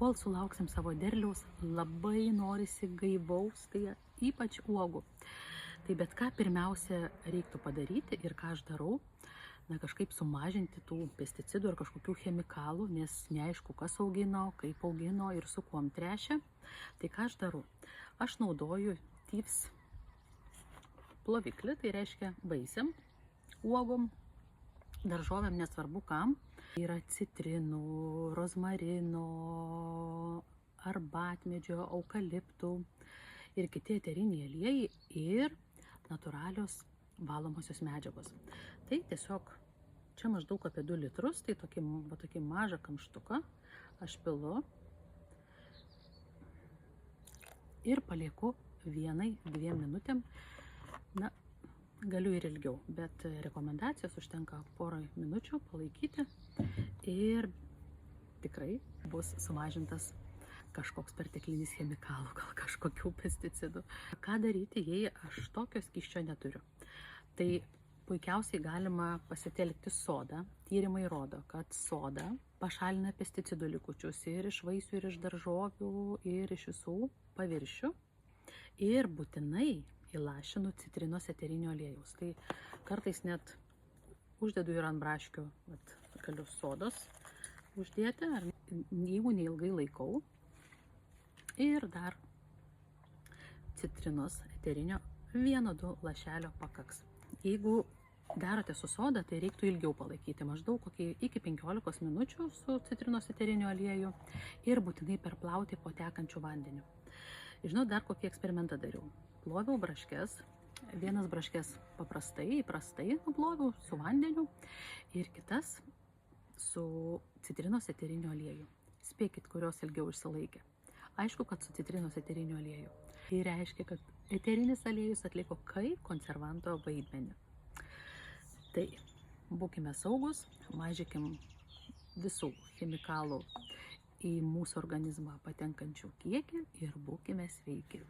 kol sulauksim savo derliaus, labai norisi gaivaus, tai ypač uogų. Tai bet ką pirmiausia reiktų padaryti ir ką aš darau, kažkaip sumažinti tų pesticidų ar kažkokių chemikalų, nes neaišku, kas augino, kaip augino ir su kuom trešia. Tai ką aš darau? Aš naudoju Thieves ploviklį, tai reiškia vaisiam, uogom, daržovėm, nesvarbu kam. Yra citrinų, rozmarino, arbatmedžio, eukaliptų ir kiti eteriniai aliejai ir natūralios valomosios medžiagos. Tai tiesiog čia maždaug apie 2 litrus, tai tokį mažą kamštuką aš pilu ir palieku 1-2 minutėm. Galiu ir ilgiau, bet rekomendacijos užtenka porą minučių palaikyti ir tikrai bus sumažintas kažkoks perteklinis chemikalų, gal kažkokių pesticidų. Ką daryti, jei aš tokio skysčio neturiu? Tai puikiausiai galima pasitelkti sodą. Tyrimai rodo, kad soda pašalina pesticidų likučius ir iš vaisių, ir iš daržovių, ir iš visų paviršių. Ir būtinai įlašinu citrinos eterinio aliejaus. Tai kartais net uždedu ir ant braškių, galiu sodos uždėti, jeigu neilgai laikau. Ir dar citrinos eterinio 1-2 lašelio pakaks. Jeigu darote su soda, tai reiktų ilgiau palaikyti, maždaug iki 15 minučių su citrinos eteriniu alieju ir būtinai perplauti po tekančiu vandeniu. Žinau, dar kokį eksperimentą dariau. Ploviau braškes, vienas braškes įprastai nuploviau su vandeniu ir kitas su citrinos eteriniu alieju. Spėkit, kurios ilgiau išsilaikė. Aišku, kad su citrinos eteriniu alieju. Tai reiškia, kad eterinis aliejus atliko kaip konservanto vaidmenį. Tai būkime saugus, mažykim visų chemikalų į mūsų organizmą patenkančių kiekį ir būkime sveiki.